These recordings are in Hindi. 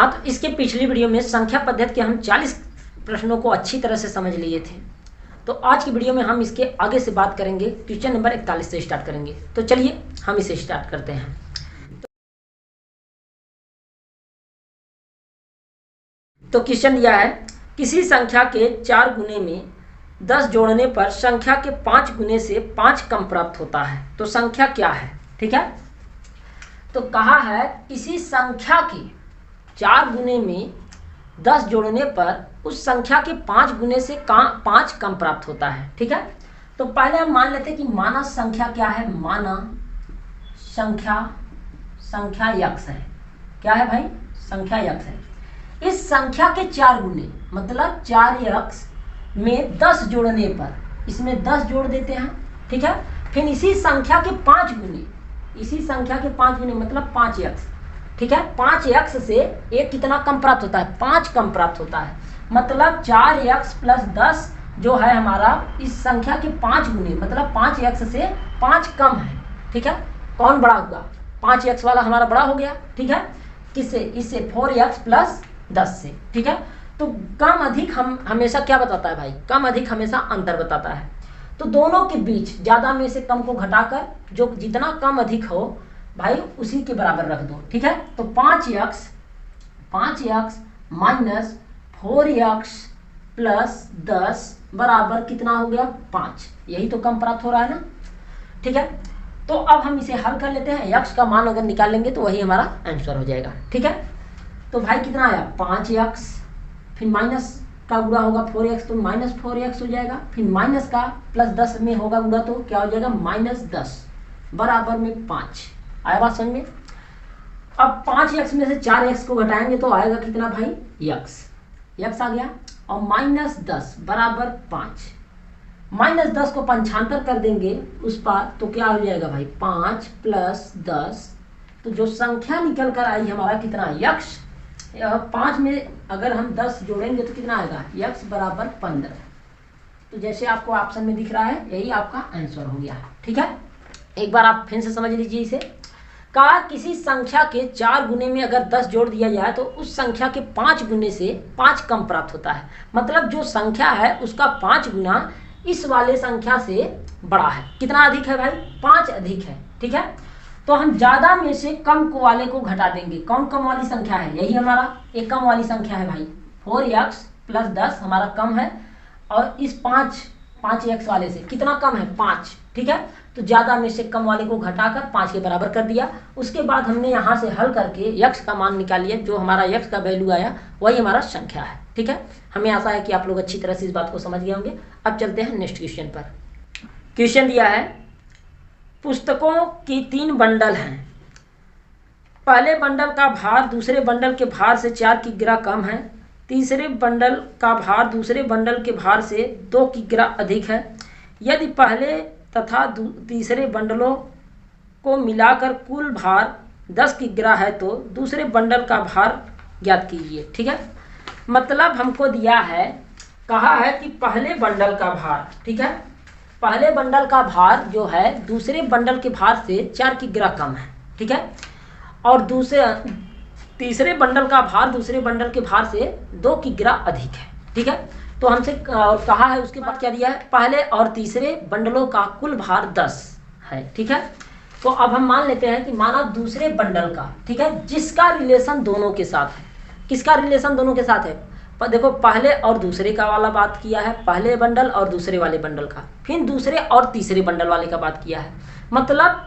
हाँ, तो इसके पिछली वीडियो में संख्या पद्धति के हम 40 प्रश्नों को अच्छी तरह से समझ लिए थे। तो आज की वीडियो में हम इसके आगे से बात करेंगे, क्वेश्चन नंबर 41 से स्टार्ट करेंगे। तो चलिए हम इसे स्टार्ट करते हैं। तो क्वेश्चन दिया है, किसी संख्या के 4 गुने में 10 जोड़ने पर संख्या के 5 गुने से 5 कम प्राप्त होता है, तो संख्या क्या है? ठीक है, तो कहा है किसी संख्या के 4 गुने में 10 जोड़ने पर उस संख्या के 5 गुने से 5 कम प्राप्त होता है। ठीक है, तो पहले हम मान लेते हैं कि माना संख्या क्या है। माना संख्या यक्स है। क्या है भाई? संख्या यक्स है। इस संख्या के 4 गुने मतलब 4x में 10 जोड़ने पर इसमें 10 जोड़ देते हैं। ठीक है, फिर इसी संख्या के 5 गुने, इसी संख्या के 5 गुने मतलब 5x। ठीक है, 5x से एक कितना कम प्राप्त होता है? 5 कम प्राप्त होता है। मतलब 4x प्लस 10 जो है हमारा इस संख्या के 5 गुने मतलब 5x से 5 कम है। ठीक है, कौन बड़ा होगा? 5x वाला हमारा बड़ा हो गया। ठीक है, किससे? इससे 4x प्लस 10 से। ठीक है, तो कम अधिक हम हमेशा क्या बताता है भाई? कम अधिक हमेशा अंतर बताता है। तो दोनों के बीच ज्यादा में से कम को घटाकर जो जितना कम अधिक हो भाई उसी के बराबर रख दो। ठीक है, तो 5x माइनस 4x प्लस 10 बराबर कितना हो गया? 5। यही तो कम प्राप्त हो रहा है ना। ठीक है, तो अब हम इसे हल कर लेते हैं। x का मान अगर निकाल लेंगे तो वही हमारा आंसर हो जाएगा। ठीक है, तो भाई कितना आया? 5x, फिर माइनस का गुणा होगा 4x तो माइनस 4x हो जाएगा, फिर माइनस का प्लस 10 में होगा गुणा तो क्या हो जाएगा? माइनस 10 बराबर में 5। आया बात समझ में? अब 5x में से 4x को घटाएंगे तो आएगा कितना भाई? x आ गया, और माइनस 10 बराबर 5। माइनस 10 को पंचांतर कर देंगे उस पार तो क्या हो जाएगा भाई? 5 प्लस 10, तो जो संख्या निकल कर आई हमारा कितना? x। 5 में अगर हम 10 जोड़ेंगे तो कितना आएगा? x बराबर 15। तो जैसे आपको ऑप्शन में दिख रहा है यही आपका आंसर हो गया। ठीक है, एक बार आप फिर से समझ लीजिए इसे। कहा किसी संख्या के 4 गुने में अगर 10 जोड़ दिया जाए तो उस संख्या के 5 गुने से 5 कम प्राप्त होता है। मतलब जो संख्या है उसका 5 गुना इस वाले संख्या से बड़ा है। कितना अधिक है भाई? 5 अधिक है। ठीक है, तो हम ज्यादा में से कम को वाले को घटा देंगे। कौन कम वाली संख्या है? यही हमारा एक कम वाली संख्या है भाई। 4x प्लस 10 हमारा कम है, और इस 5x वाले से कितना कम है? 5। ठीक है, तो ज्यादा में से कम वाले को घटाकर 5 के बराबर कर दिया। उसके बाद हमने यहाँ से हल करके x का मान निकाल लिया। जो हमारा x का वैल्यू आया वही हमारा संख्या है। ठीक है, हमें आशा है कि आप लोग अच्छी तरह से इस बात को समझ गए होंगे। अब चलते हैं नेक्स्ट क्वेश्चन पर। क्वेश्चन दिया है, पुस्तकों की 3 बंडल हैं। पहले बंडल का भार दूसरे बंडल के भार से 4 किग्रा कम है। तीसरे बंडल का भार दूसरे बंडल के भार से 2 किग्रा अधिक है। यदि पहले तथा तीसरे बंडलों को मिलाकर कुल भार 10 किग्रा है तो दूसरे बंडल का भार ज्ञात कीजिए। ठीक है, मतलब हमको दिया है, कहा है कि पहले बंडल का भार, ठीक है, पहले बंडल का भार जो है दूसरे बंडल के भार से 4 किग्रा कम है। ठीक है, और तीसरे बंडल का भार दूसरे बंडल के भार से 2 किग्रा अधिक है। ठीक है, तो हमसे कहा है उसके बाद क्या दिया है? पहले और तीसरे बंडलों का कुल भार 10 है। ठीक है, तो अब हम मान लेते हैं कि माना दूसरे बंडल का, ठीक है, जिसका रिलेशन दोनों के साथ है। किसका रिलेशन दोनों के साथ है? देखो, पहले और दूसरे का वाला बात किया है, पहले बंडल और दूसरे वाले बंडल का, फिर दूसरे और तीसरे बंडल वाले का बात किया है। मतलब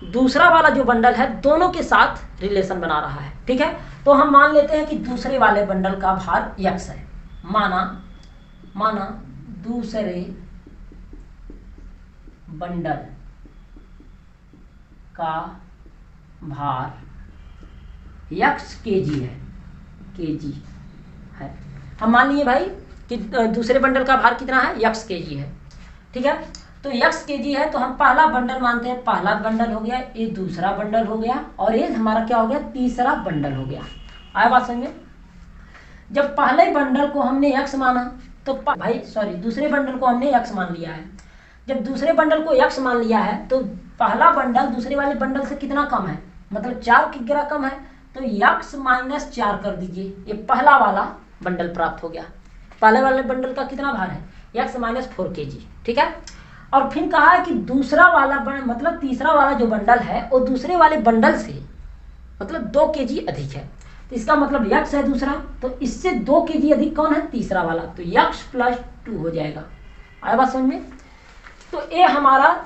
दूसरा वाला जो बंडल है दोनों के साथ रिलेशन बना रहा है। ठीक है, तो हम मान लेते हैं कि दूसरे वाले बंडल का भार x है। माना दूसरे बंडल का भार x kg है। kg है। हम मान लिए भाई कि दूसरे बंडल का भार कितना है? x kg है। ठीक है, तो x kg है तो हम पहला बंडल मानते हैं। पहला बंडल हो गया, ये दूसरा बंडल हो गया, और ये हमारा क्या हो गया? तीसरा बंडल हो गया। आया बात समझ में? जब पहले बंडल को हमने x माना तो दूसरे बंडल को हमने x मान लिया है। जब दूसरे बंडल को x मान लिया है तो पहला बंडल दूसरे वाले बंडल से कितना कम है? मतलब 4 किग्रा कम है। तो यक्स माइनस 4 कर दीजिए, ये पहला वाला बंडल प्राप्त हो गया। पहले वाले बंडल का कितना भार है, यक्स माइनस 4 kg, ठीक है। और फिर कहा है कि दूसरा वाला मतलब तीसरा वाला जो बंडल है वो दूसरे वाले बंडल से मतलब 2 kg अधिक है, तो इसका मतलब यक्स है दूसरा, तो इससे 2 kg अधिक कौन है, तीसरा वाला, तो यक्स प्लस 2 हो जाएगा। आया बात समझ में। तो ये हमारा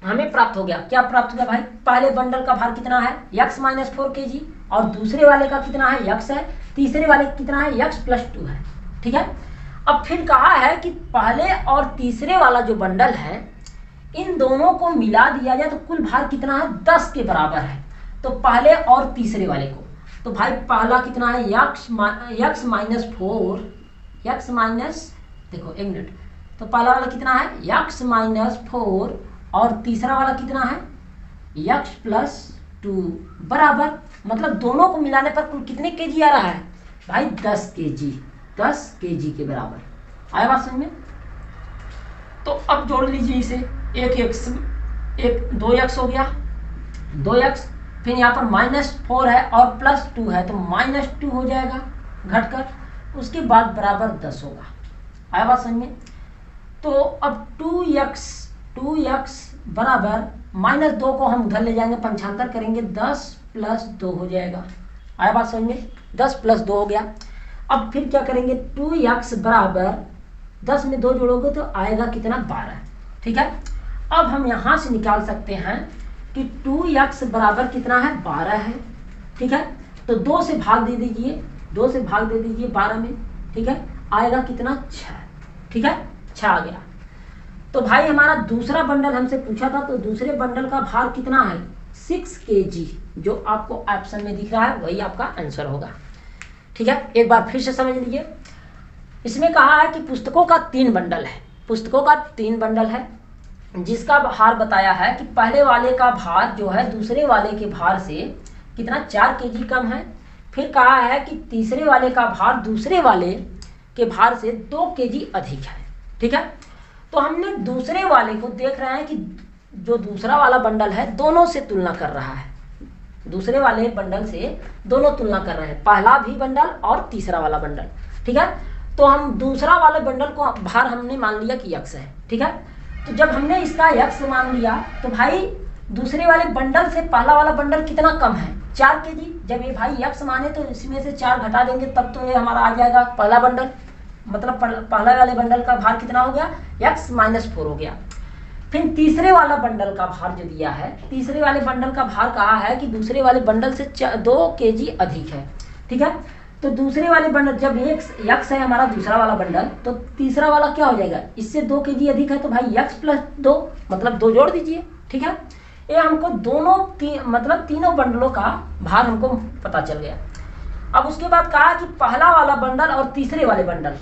हमें प्राप्त हो गया। क्या प्राप्त हो गया भाई, पहले बंडल का भार कितना है, यक्स माइनस 4 kg, और दूसरे वाले का कितना है, यक्स है, तीसरे वाले का कितना है, यक्स प्लस 2 है, ठीक है। अब फिर कहा है कि पहले और तीसरे वाला जो बंडल है इन दोनों को मिला दिया जाए तो कुल भार कितना है, 10 के बराबर है। तो पहले और तीसरे वाले को, तो भाई पहला कितना है, यक्स माइनस 4, यक्स माइनस, देखो एक मिनट, तो पहला वाला कितना है, यक्स माइनस 4, और तीसरा वाला कितना है, यक्स प्लस 2 बराबर, मतलब दोनों को मिलाने पर कुल कितने केजी आ रहा है भाई, 10 kg, 10 kg के बराबर। आया बात समझ में। तो अब जोड़ लीजिए इसे, एक 2x हो गया, 2x, फिर यहाँ पर -4 है और +2 है तो -2 हो जाएगा घटकर, उसके बाद बराबर 10 होगा। आया बात समझ में। तो अब 2x बराबर -2 को हम उधर ले जाएंगे, पंचांतर करेंगे, 10 + 2 हो जाएगा। आया बात समझ में, 10 + 2 हो गया। अब फिर क्या करेंगे, 2x बराबर 10 में 2 जोड़ोगे तो आएगा कितना, 12, ठीक है। अब हम यहाँ से निकाल सकते हैं कि 2x बराबर कितना है, 12 है, ठीक है। तो 2 से भाग दे दीजिए, 2 से भाग दे दीजिए 12 में, ठीक है, आएगा कितना, 6, ठीक है, 6 आ गया। तो भाई हमारा दूसरा बंडल हमसे पूछा था, तो दूसरे बंडल का भार कितना है, 6 kg, जो आपको ऑप्शन में दिख रहा है वही आपका आंसर होगा, ठीक है। एक बार फिर से समझ लीजिए, इसमें कहा है कि पुस्तकों का 3 बंडल है, पुस्तकों का 3 बंडल है, जिसका भार बताया है कि पहले वाले का भार जो है दूसरे वाले के भार से कितना, 4 kg कम है। फिर कहा है कि तीसरे वाले का भार दूसरे वाले के भार से 2 kg अधिक है, ठीक है। तो हमने दूसरे वाले को देख रहे हैं कि जो दूसरा वाला बंडल है दोनों से तुलना कर रहा है, दूसरे वाले बंडल से दोनों तुलना कर रहे हैं, पहला भी बंडल और तीसरा वाला बंडल, ठीक है। तो हम दूसरा वाले बंडल को भार हमने मान लिया कि यक्स है, ठीक है। तो जब हमने इसका यक्स मान लिया तो भाई दूसरे वाले बंडल से पहला वाला बंडल कितना कम है, 4 kg। जब ये भाई यक्स माने तो इसमें से 4 घटा देंगे तब तो ये हमारा आ जाएगा पहला बंडल, मतलब पहले वाले बंडल का भार कितना हो गया, यक्स -4 हो गया। फिर तीसरे वाला बंडल का भार जो दिया है, तीसरे वाले बंडल का भार कहा है कि दूसरे वाले बंडल से 2 kg अधिक है, ठीक है। तो दूसरे वाले बंडल जब यक्स है हमारा दूसरा वाला बंडल, तो तीसरा वाला क्या हो जाएगा, इससे 2 kg अधिक है, तो भाई यक्स + 2 मतलब 2 जोड़ दीजिए, ठीक है। ये हमको दोनों मतलब तीनों बंडलों का भार हमको पता चल गया। अब उसके बाद कहा कि पहला वाला बंडल और तीसरे वाले बंडल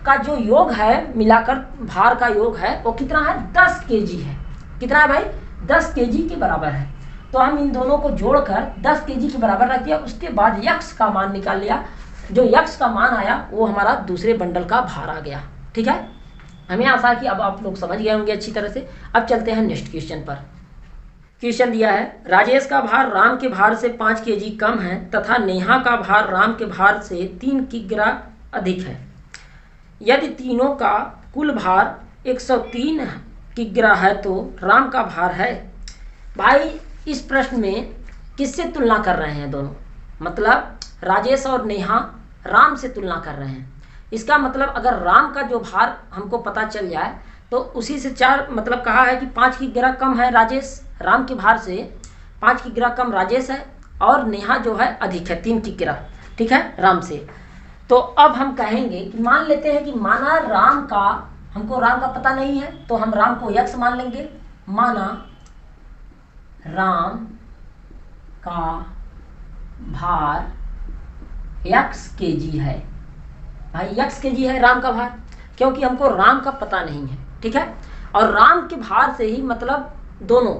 का जो योग है, मिलाकर भार का योग है वो कितना है, 10 kg है। कितना है भाई, 10 kg के बराबर है। तो हम इन दोनों को जोड़कर 10 kg के बराबर रख दिया, उसके बाद यक्स का मान निकाल लिया, जो यक्स का मान आया वो हमारा दूसरे बंडल का भार आ गया, ठीक है। हमें आशा है कि अब आप लोग समझ गए होंगे अच्छी तरह से। अब चलते हैं नेक्स्ट क्वेश्चन पर। क्वेश्चन दिया है, राजेश का भार राम के भार से 5 kg कम है तथा नेहा का भार राम के भार से 3 किग्रा अधिक है। यदि तीनों का कुल भार 103 किग्रा है तो राम का भार है। भाई इस प्रश्न में किससे तुलना कर रहे हैं दोनों, मतलब राजेश और नेहा राम से तुलना कर रहे हैं। इसका मतलब अगर राम का जो भार हमको पता चल जाए तो उसी से 4 मतलब कहा है कि 5 किग्रा कम है राजेश, राम के भार से 5 किग्रा कम राजेश है, और नेहा जो है अधिक है 3 किग्रा, ठीक है, राम से। तो अब हम कहेंगे कि मान लेते हैं कि माना राम का, हमको राम का पता नहीं है तो हम राम को यक्स मान लेंगे। माना राम का भार यक्स kg है, भाई यक्स kg है राम का भार, क्योंकि हमको राम का पता नहीं है, ठीक है। और राम के भार से ही मतलब दोनों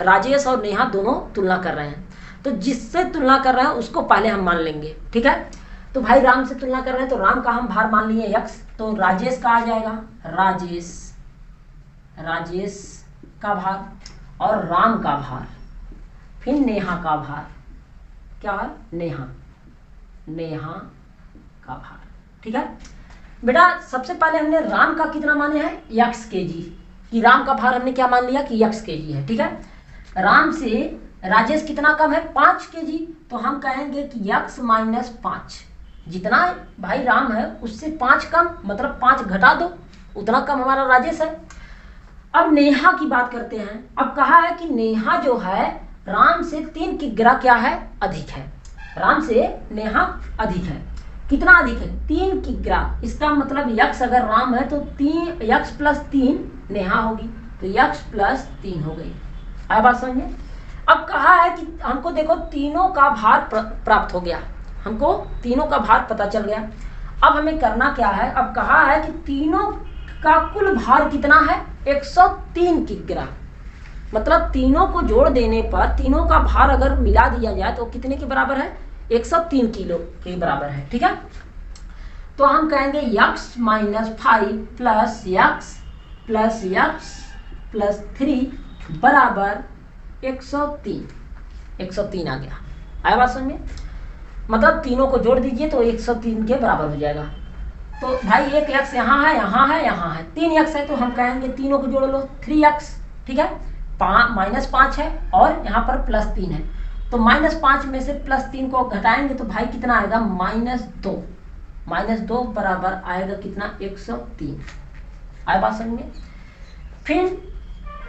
राजेश और नेहा दोनों तुलना कर रहे हैं, तो जिससे तुलना कर रहे हैं उसको पहले हम मान लेंगे, ठीक है। तो भाई राम से तुलना कर रहे हैं तो राम का हम भार मान लिए यक्स, तो राजेश का आ जाएगा राजेश का भार, और राम का भार, फिर नेहा का भार, क्या है, नेहा, नेहा का भार। ठीक है बेटा, सबसे पहले हमने राम का कितना माने हैं, यक्स kg, कि राम का भार हमने क्या मान लिया कि यक्स kg है। ठीक है, राम से राजेश कितना कम है, 5 kg, तो हम कहेंगे कि यक्स माइनस 5, जितना भाई राम है उससे 5 कम, मतलब 5 घटा दो, उतना कम हमारा राजेश है। अब नेहा की बात करते हैं। अब कहा है कि नेहा जो है राम से 3 किग्रा क्या है, अधिक है। राम से नेहा अधिक है, कितना अधिक है, 3 किग्रा। इसका मतलब यक्स अगर राम है तो 3 यक्स प्लस 3 नेहा होगी, तो यक्स प्लस 3 हो गई। आया बात समझ में। अब कहा है कि हमको देखो तीनों का भार प्राप्त हो गया, हमको तीनों का भार पता चल गया। अब हमें करना क्या है, अब कहा है कि तीनों का कुल भार कितना है, 103 किग्रा। मतलब तीनों को जोड़ देने पर तीनों का भार अगर मिला दिया जाए तो कितने के बराबर है, 103 किलो के बराबर है। ठीक है, तो हम कहेंगे x minus 5 plus x plus x plus 3 बराबर 103। 103 आ गया। आया बात समझ में। मतलब तीनों को जोड़ दीजिए तो 103 के बराबर हो जाएगा। तो भाई एक यक्स यहाँ है, यहाँ है, यहाँ है, 3 यक्स है, तो हम कहेंगे तीनों को जोड़ लो, 3 यक्स। ठीक है, -5 है और यहाँ पर +3 है, तो -5 में से +3 को घटाएंगे तो भाई कितना आएगा, -2। -2 बराबर आएगा कितना, 103। आया बात समझ में। फिर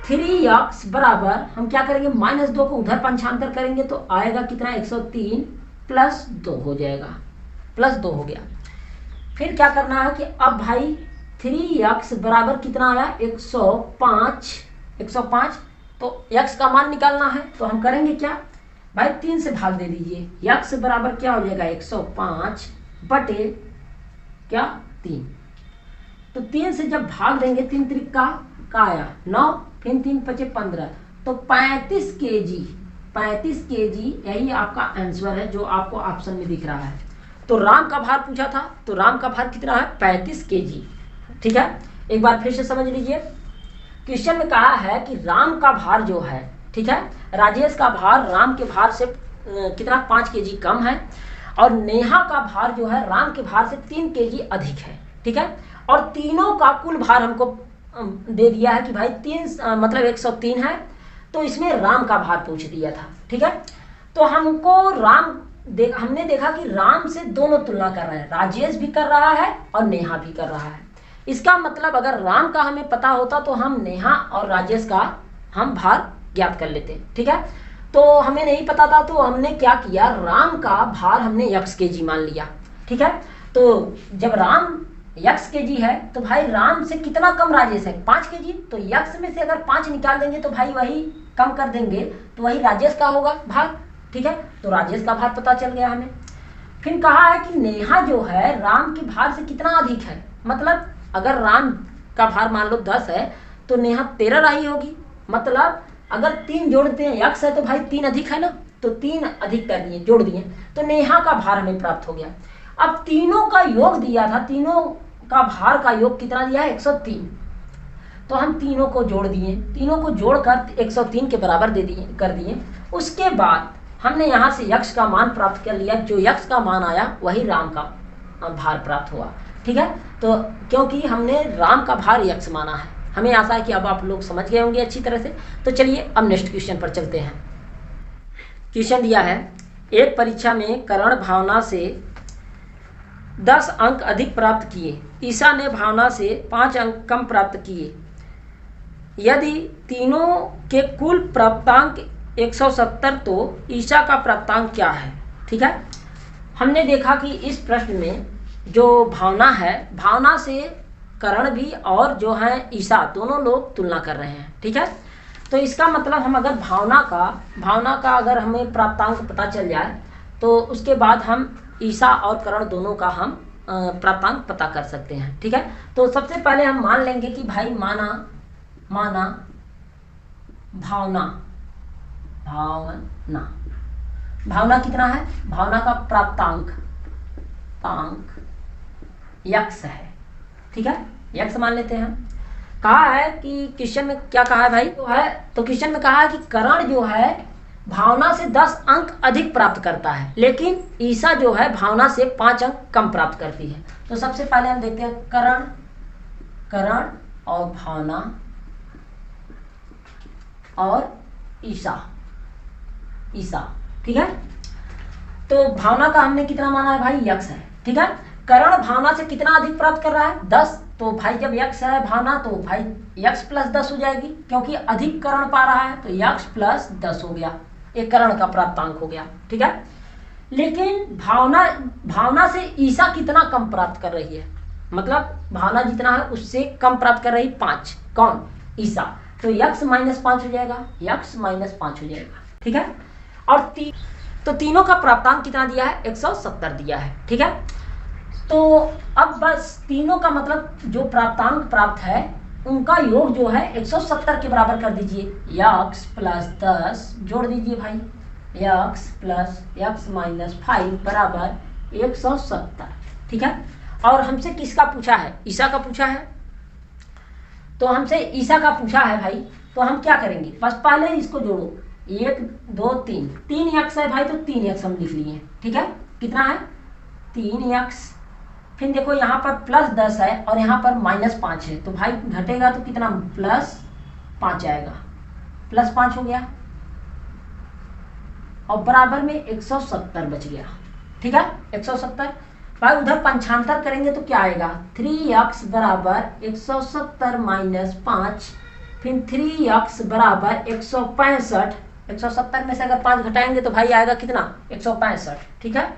3 यक्स बराबर हम क्या करेंगे, -2 को उधर पंचांतर करेंगे तो आएगा कितना, 103 + 2 हो जाएगा, +2 हो गया। फिर क्या करना है कि अब भाई 3x बराबर कितना आया, 105। 105, तो x का मान निकालना है, तो हम करेंगे क्या भाई, 3 से भाग दे दीजिए। x बराबर क्या हो जाएगा, 105 बटे क्या 3। तो 3 से जब भाग देंगे, 3 त्रिका का आया 9, फिर 3 × 5 = 15, तो 35 kg। 35 kg यही आपका आंसर है जो आपको ऑप्शन में दिख रहा है। तो राम का भार पूछा था, तो राम का भार कितना है, 35 kg। ठीक है, एक बार फिर से समझ लीजिए। क्वेश्चन में कहा है कि राम का भार जो है, ठीक है, राजेश का भार राम के भार से कितना, 5 kg कम है, और नेहा का भार जो है राम के भार से 3 kg अधिक है। ठीक है, और तीनों का कुल भार हमको दे दिया है कि भाई 3 मतलब 103 है, तो इसमें राम का भार पूछ दिया था। ठीक है, तो हमको हमने देखा कि राम से दोनों तुलना कर रहे हैं, राजेश भी कर रहा है और नेहा भी कर रहा है। इसका मतलब अगर राम का हमें पता होता तो हम नेहा और राजेश का हम भार ज्ञात कर लेते। ठीक है, तो हमें नहीं पता था, तो हमने क्या किया, राम का भार हमने यक्स kg मान लिया। ठीक है, तो जब राम यक्स kg है तो भाई राम से कितना कम राजेश है, 5 kg, तो यक्स में से अगर 5 निकाल देंगे तो भाई वही कम कर देंगे तो वही राजेश का होगा भार। ठीक है, तो राजेश का भार पता चल गया हमें। फिर कहा है कि नेहा जो है राम के भार से कितना अधिक है, मतलब अगर राम का भार मान लो 10 है तो नेहा 13 रही होगी। मतलब अगर 3 जोड़ते हैं, यक्स है तो भाई 3 अधिक है ना, तो 3 अधिक कर दिए, जोड़ दिए, तो नेहा का भार हमें प्राप्त हो गया। अब तीनों का योग दिया था, तीनों का भार का योग कितना दिया है, 103, तो हम तीनों को जोड़ दिए, तीनों को जोड़कर 103 के बराबर कर दिए। उसके बाद हमने यहाँ से यक्स का मान प्राप्त कर लिया, जो यक्स का मान आया वही राम का भार प्राप्त हुआ। ठीक है, तो क्योंकि हमने राम का भार यक्स माना है। हमें आशा है कि अब आप लोग समझ गए होंगे अच्छी तरह से। तो चलिए अब नेक्स्ट क्वेश्चन पर चलते हैं। क्वेश्चन दिया है, एक परीक्षा में करण भावना से 10 अंक अधिक प्राप्त किए, ईशा ने भावना से 5 अंक कम प्राप्त किए। यदि तीनों के कुल प्राप्तांक 170 तो ईशा का प्राप्तांक क्या है। ठीक है, हमने देखा कि इस प्रश्न में जो भावना है, भावना से करण भी और जो है ईशा दोनों लोग तुलना कर रहे हैं। ठीक है, तो इसका मतलब हम अगर भावना का अगर हमें प्राप्तांक पता चल जाए तो उसके बाद हम ईशा और करण दोनों का हम प्राप्तांक पता कर सकते हैं। ठीक है, तो सबसे पहले हम मान लेंगे कि भाई माना भावना कितना है, भावना का प्राप्तांक यक्स है। ठीक है, यक्स मान लेते हैं। कहा है कि क्वेश्चन में क्या कहा है भाई, तो क्वेश्चन में कहा है कि करण जो है भावना से 10 अंक अधिक प्राप्त करता है, लेकिन ईसा जो है भावना से 5 अंक कम प्राप्त करती है। तो सबसे पहले हम देखते हैं करण और भावना और ईसा, ठीक है। तो भावना का हमने कितना माना है भाई, यक्स है, ठीक है। करण भावना से कितना अधिक प्राप्त कर रहा है, 10। तो भाई जब यक्स है भावना तो भाई यक्स प्लस 10 हो जाएगी, क्योंकि अधिक करण पा रहा है, तो यक्स प्लस 10 हो गया, एक करण का प्राप्तांक हो गया, ठीक है। लेकिन भावना से ईसा कितना कम प्राप्त कर रही है, मतलब भावना जितना है उससे कम प्राप्त कर रही 5, कौन, ईसा। तो यक्स माइनस 5 हो जाएगा, यक्स माइनस 5 हो जाएगा, ठीक है। और तो तीनों का प्राप्तांक कितना दिया है, 170 दिया है, ठीक है। तो अब बस तीनों का मतलब जो प्राप्तांक प्राप्त है उनका योग जो है 170 के बराबर कर दीजिए, यक्स प्लस 10 जोड़ दीजिए भाई, यक्स प्लस यक्स माइनस 5 बराबर 170, ठीक है। और हमसे किसका पूछा है, ईसा का पूछा है, तो हमसे ईसा का पूछा है भाई। तो हम क्या करेंगे, बस पहले इसको जोड़ो, 1 2 3 यक्स है भाई, तो 3 यक्स हम लिख लिए, ठीक है। कितना है, 3 यक्स। फिर देखो यहाँ पर प्लस 10 है और यहाँ पर माइनस 5 है, तो भाई घटेगा तो कितना, प्लस 5 आएगा, प्लस 5 हो गया और बराबर में 170 बच गया, ठीक है। 170 भाई उधर पंचांतर करेंगे तो क्या आएगा, 3x बराबर 170 माइनस 5, फिर 3x बराबर 165। 170 में से अगर 5 घटाएंगे तो भाई आएगा कितना, 165, ठीक है।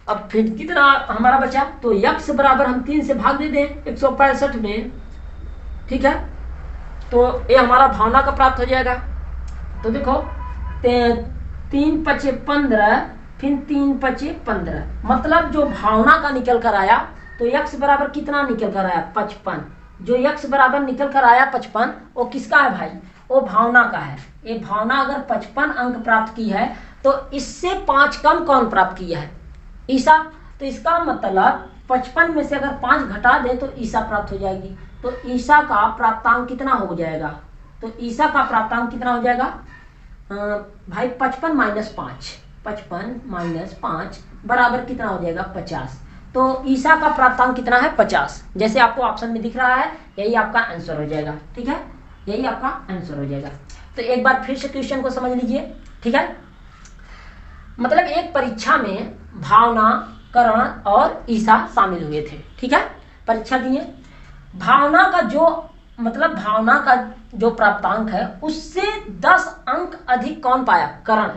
अब फिर कितना हमारा बचा, तो x बराबर हम 3 से भाग दे दें 165 में, ठीक है। तो ये हमारा भावना का प्राप्त हो जाएगा। तो देखो 3 पचे 15, फिर 3 पचे 15, मतलब जो भावना का निकल कर आया तो x बराबर कितना निकल कर आया, 55। जो x बराबर निकल कर आया 55, वो किसका है भाई, वो भावना का है। ये भावना अगर 55 अंक प्राप्त की है तो इससे 5 कम कौन प्राप्त किया है, ईसा। तो इसका मतलब 55 में से अगर 5 घटा दे तो ईसा प्राप्त हो जाएगी। तो ईसा का प्राप्तांक कितना हो जाएगा, तो ईसा का प्राप्तांक कितना हो जाएगा भाई 55 माइनस 5, 55 माइनस 5 बराबर कितना हो जाएगा, 50। तो ईसा का प्राप्तांक कितना है, 50, जैसे आपको ऑप्शन में दिख रहा है, यही आपका आंसर हो जाएगा, ठीक है, यही आपका आंसर हो जाएगा। तो एक बार फिर से क्वेश्चन को समझ लीजिए, ठीक है। मतलब एक परीक्षा में भावना, करण और ईसा शामिल हुए थे, ठीक है, परीक्षा दिए। भावना का जो प्राप्तांक है उससे 10 अंक अधिक कौन पाया, करण।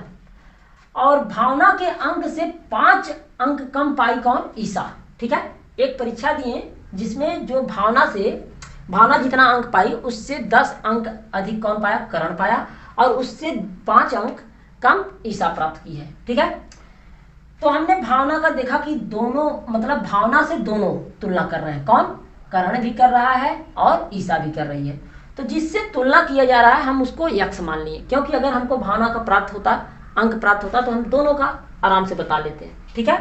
और भावना के अंक से 5 अंक कम पाई कौन, ईसा, ठीक है। एक परीक्षा दिए जिसमें जो भावना जितना अंक पाई उससे 10 अंक अधिक कौन पाया, करण पाया, और उससे 5 अंक कम ईसा प्राप्त की है, ठीक है। तो हमने भावना का देखा कि दोनों, मतलब भावना से दोनों तुलना कर रहे हैं, कौन, करण भी कर रहा है और ईसा भी कर रही है। तो जिससे तुलना किया जा रहा है हम उसको यक्स मान लिए, क्योंकि अगर हमको भावना का अंक प्राप्त होता तो हम दोनों का आराम से बता लेते हैं, ठीक है।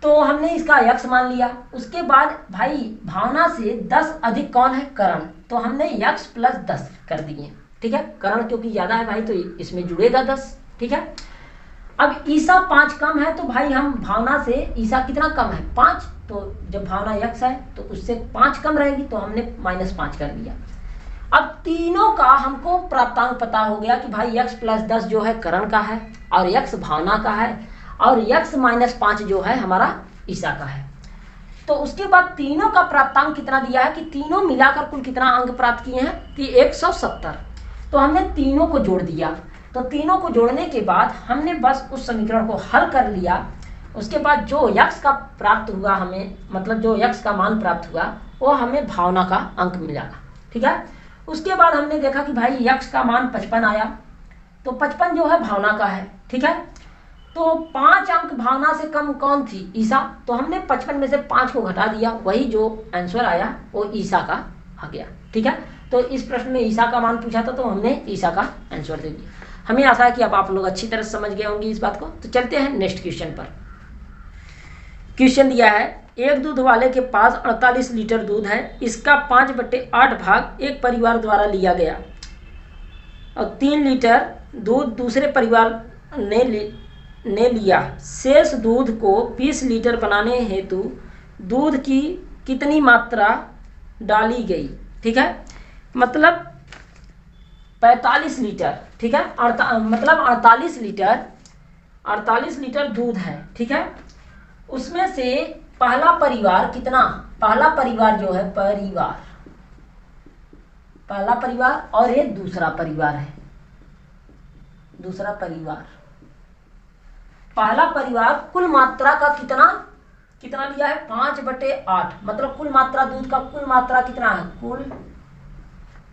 तो हमने इसका यक्स मान लिया। उसके बाद भाई भावना से 10 अधिक कौन है, करण, तो हमने यक्स प्लस 10 कर दिए, ठीक है। करण क्योंकि ज्यादा है भाई तो इसमें जुड़ेगा 10, ठीक है। अब ईसा 5 कम है, तो भाई हम भावना से ईसा कितना कम है, 5, तो जब भावना यक्स है तो उससे 5 कम रहेगी, तो हमने -5 कर दिया। अब तीनों का हमको प्राप्तांक पता हो गया कि भाई यक्स प्लस 10 जो है करण का है, और यक्स भावना का है, और यक्स -5 जो है हमारा ईसा का है। तो उसके बाद तीनों का प्राप्तांक कितना दिया है कि तीनों मिलाकर कुल कितना अंक प्राप्त किए हैं कि 170। तो हमने तीनों को जोड़ दिया। तो तीनों को जोड़ने के बाद हमने बस उस समीकरण को हल कर लिया। उसके बाद जो यक्स का प्राप्त हुआ हमें, मतलब जो यक्स का मान प्राप्त हुआ वो हमें भावना का अंक मिलेगा, ठीक है। उसके बाद हमने देखा कि भाई यक्स का मान 55 आया, तो 55 जो है भावना का है, ठीक है। तो 5 अंक भावना से कम कौन थी, ईसा। तो हमने 55 में से 5 को घटा दिया, वही जो आंसर आया वो ईसा का आ गया, ठीक है। तो इस प्रश्न में ईसा का मान पूछा था तो हमने ईसा का आंसर दे दिया। हमें आशा है कि अब आप लोग अच्छी तरह समझ गए होंगे इस बात को। तो चलते हैं नेक्स्ट क्वेश्चन पर। क्वेश्चन दिया है, एक दूध वाले के पास 48 लीटर दूध है, इसका 5/8 भाग एक परिवार द्वारा लिया गया और 3 लीटर दूध दूसरे परिवार ने लिया। शेष दूध को 20 लीटर बनाने हेतु दूध की कितनी मात्रा डाली गई? ठीक है, मतलब 45 लीटर, ठीक है, मतलब 48 लीटर दूध है, ठीक है। उसमें से पहला परिवार कितना, पहला परिवार जो है पहला परिवार और ये दूसरा परिवार है, दूसरा परिवार, पहला परिवार कुल मात्रा का कितना लिया है? 5/8, मतलब कुल मात्रा दूध का कुल मात्रा कितना है?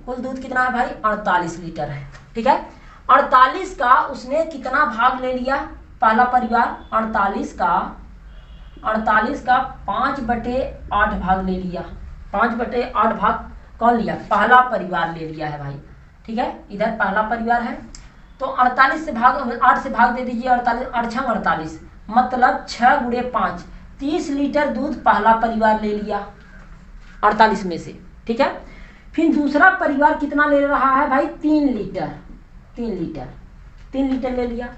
कुल दूध कितना है भाई? 48 लीटर है, ठीक है। 48 का उसने कितना भाग ले लिया? पहला परिवार 48 का 5/8 भाग ले लिया। 5/8 भाग कौन लिया? पहला परिवार ले लिया है भाई, ठीक है। इधर पहला परिवार है तो 48 से भाग 8 से भाग दे दीजिए, 48, मतलब 6 गुणे 5, 30 लीटर दूध पहला परिवार ले लिया 48 में से, ठीक है। फिर दूसरा परिवार कितना ले रहा है भाई? 3 लीटर ले लिया,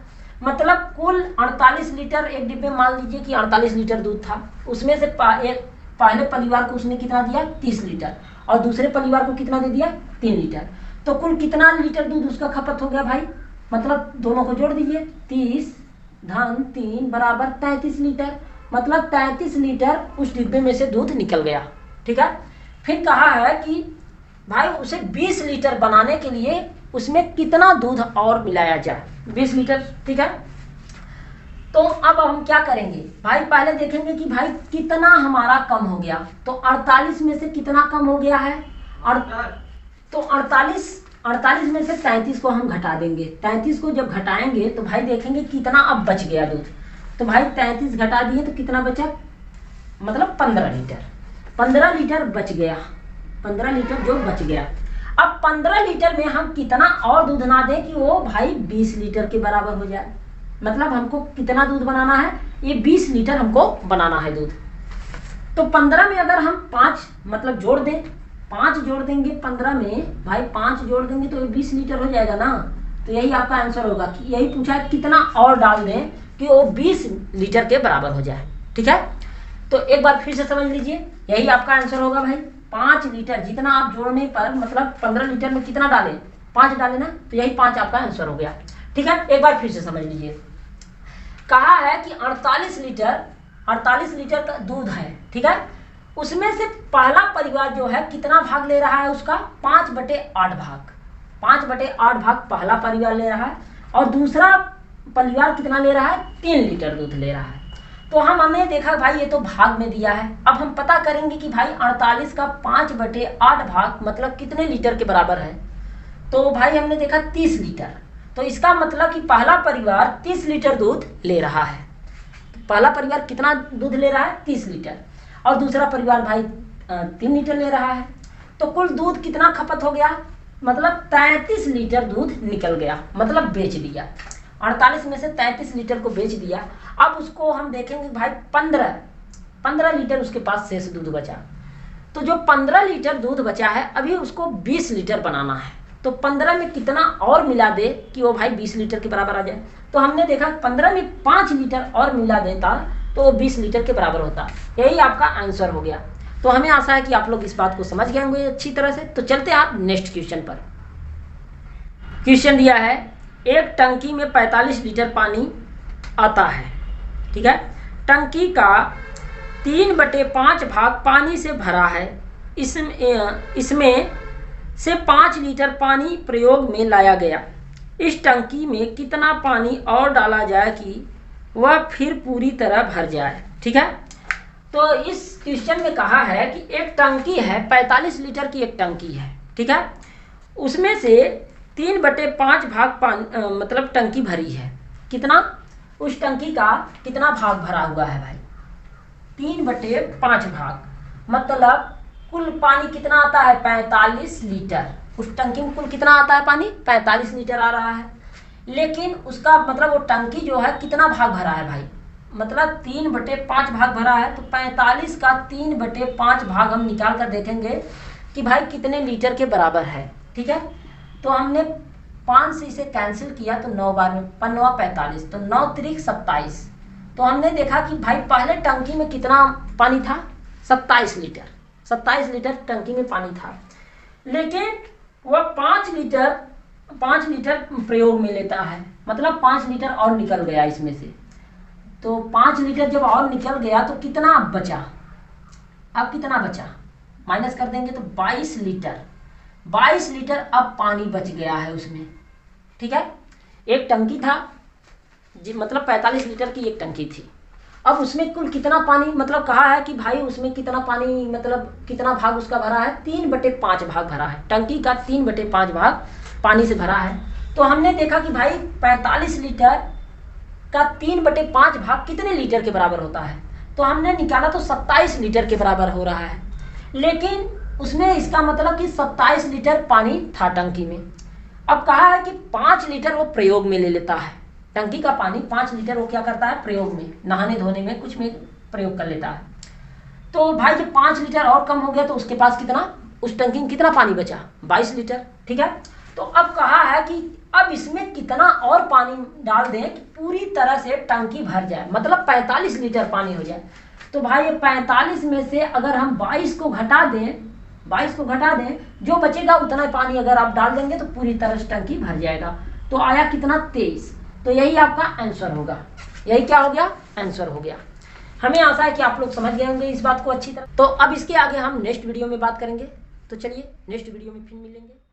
मतलब कुल 48 लीटर, एक डिब्बे मान लीजिए कि 48 लीटर दूध था, उसमें से पहले परिवार को उसने कितना दिया? 30 लीटर, और दूसरे परिवार को कितना दे दिया? 3 लीटर। तो कुल कितना लीटर दूध उसका खपत हो गया भाई? मतलब दोनों को जोड़ दीजिए, 30 धन 3 बराबर 33 लीटर, मतलब 33 लीटर उस डिब्बे में से दूध निकल गया, ठीक है। फिर कहा है कि भाई उसे 20 लीटर बनाने के लिए उसमें कितना दूध और मिलाया जाए? 20 लीटर, ठीक है। तो अब हम क्या करेंगे भाई? पहले देखेंगे कि भाई कितना हमारा कम हो गया। तो 48 में से कितना कम हो गया है? तो 48 में से 33 को हम घटा देंगे। 33 को जब घटाएंगे तो भाई देखेंगे कितना अब बच गया दूध। तो भाई 33 घटा दिए तो कितना बचा? मतलब 15 लीटर। 15 लीटर बच गया, 15 लीटर जो बच गया। अब 15 लीटर में हम कितना और दूध ना दें कि वो भाई 20 लीटर के बराबर हो जाए। मतलब हमको कितना दूध बनाना है? ये 20 लीटर हमको बनाना है दूध। तो 15 में अगर हम 5 मतलब जोड़ दें, 5 जोड़ देंगे 15 में, भाई 5 जोड़ देंगे तो ये 20 लीटर हो जाएगा ना। तो यही आपका आंसर होगा कि यही पूछा है कितना और डाल दें कि वो 20 लीटर के बराबर हो जाए, ठीक है। तो एक बार फिर से समझ लीजिए, यही आपका आंसर होगा भाई। 5 लीटर जितना आप जोड़ने पर, मतलब 15 लीटर में कितना डालें? 5 डालें ना, तो यही 5 आपका आंसर हो गया, ठीक है। एक बार फिर से समझ लीजिए, कहा है कि 48 लीटर का दूध है, ठीक है। उसमें से पहला परिवार जो है कितना भाग ले रहा है? उसका 5/8 भाग। 5/8 भाग पहला परिवार ले रहा है, और दूसरा परिवार कितना ले रहा है? 3 लीटर दूध ले रहा है। तो हमने देखा भाई ये तो भाग में दिया है। अब हम पता करेंगे कि भाई 48 का 5/8 भाग मतलब कितने लीटर के बराबर है। तो भाई हमने देखा 30 लीटर। तो इसका मतलब कि पहला परिवार 30 लीटर दूध ले रहा है। तो पहला परिवार कितना दूध ले रहा है? 30 लीटर, और दूसरा परिवार भाई 3 लीटर ले रहा है। तो कुल दूध कितना खपत हो गया? मतलब 33 लीटर दूध निकल गया, मतलब बेच दिया। 48 में से 33 लीटर को बेच दिया। अब उसको हम देखेंगे भाई 15 लीटर उसके पास शेष दूध बचा। तो जो 15 लीटर दूध बचा है अभी उसको 20 लीटर बनाना है। तो 15 में कितना और मिला दे कि वो भाई 20 लीटर के बराबर आ जाए। तो हमने देखा 15 में 5 लीटर और मिला देता तो वो 20 लीटर के बराबर होता। यही आपका आंसर हो गया। तो हमें आशा है कि आप लोग इस बात को समझ गए होंगे अच्छी तरह से। तो चलते हैं आप नेक्स्ट क्वेश्चन पर। क्वेश्चन दिया है, एक टंकी में 45 लीटर पानी आता है, ठीक है। टंकी का 3/5 भाग पानी से भरा है। इसमें से 5 लीटर पानी प्रयोग में लाया गया। इस टंकी में कितना पानी और डाला जाए कि वह फिर पूरी तरह भर जाए, ठीक है। तो इस क्वेश्चन में कहा है कि एक टंकी है, 45 लीटर की एक टंकी है, ठीक है। उसमें से 3/5 भाग पानी मतलब टंकी भरी है। कितना? उस टंकी का कितना भाग भरा हुआ है भाई? 3/5 भाग, मतलब कुल पानी कितना आता है? 45 लीटर। उस टंकी में कुल कितना आता है पानी? 45 लीटर आ रहा है। लेकिन उसका मतलब वो टंकी जो है कितना भाग भरा है भाई? मतलब 3/5 भाग भरा है। तो 45 का 3/5 भाग हम निकाल कर देखेंगे कि भाई कितने लीटर के बराबर है, ठीक है। तो हमने 5 से इसे कैंसिल किया तो 9 बार में 5 45, तो 9 त्रिक 27। तो हमने देखा कि भाई पहले टंकी में कितना पानी था, 27 लीटर, 27 लीटर टंकी में पानी था, लेकिन वह 5 लीटर प्रयोग में लेता है, मतलब 5 लीटर और निकल गया इसमें से। तो 5 लीटर जब और निकल गया तो कितना अब बचा, अब कितना बचा, माइनस कर देंगे तो 22 लीटर अब पानी बच गया है उसमें। ठीक है, एक टंकी था जी, मतलब 45 लीटर की एक टंकी थी। अब उसमें कुल कितना पानी, मतलब कहा है कि भाई उसमें कितना पानी, मतलब कितना भाग उसका भरा है, 3/5 भाग भरा है, टंकी का 3/5 भाग पानी से भरा है। तो हमने देखा कि भाई 45 लीटर का 3/5 भाग कितने लीटर के बराबर होता है, तो हमने निकाला तो 27 लीटर के बराबर हो रहा है। लेकिन उसमें इसका मतलब कि 27 लीटर पानी था टंकी में। अब कहा है कि 5 लीटर वो प्रयोग में ले लेता है, टंकी का पानी 5 लीटर वो क्या करता है, प्रयोग में, नहाने धोने में कुछ में प्रयोग कर लेता है। तो भाई जब 5 लीटर और कम हो गया तो उसके पास कितना, उस टंकी में कितना पानी बचा, 22 लीटर। ठीक है, तो अब कहा है कि अब इसमें कितना और पानी डाल दें कि पूरी तरह से टंकी भर जाए, मतलब 45 लीटर पानी हो जाए। तो भाई ये 45 में से अगर हम 22 को घटा दें, जो बचेगा उतना पानी अगर आप डाल देंगे तो पूरी तरह से टंकी भर जाएगा। तो आया कितना, 23। तो यही आपका आंसर होगा, यही क्या हो गया, आंसर हो गया। हमें आशा है कि आप लोग समझ गए होंगे इस बात को अच्छी तरह। तो अब इसके आगे हम नेक्स्ट वीडियो में बात करेंगे। तो चलिए नेक्स्ट वीडियो में फिर मिलेंगे।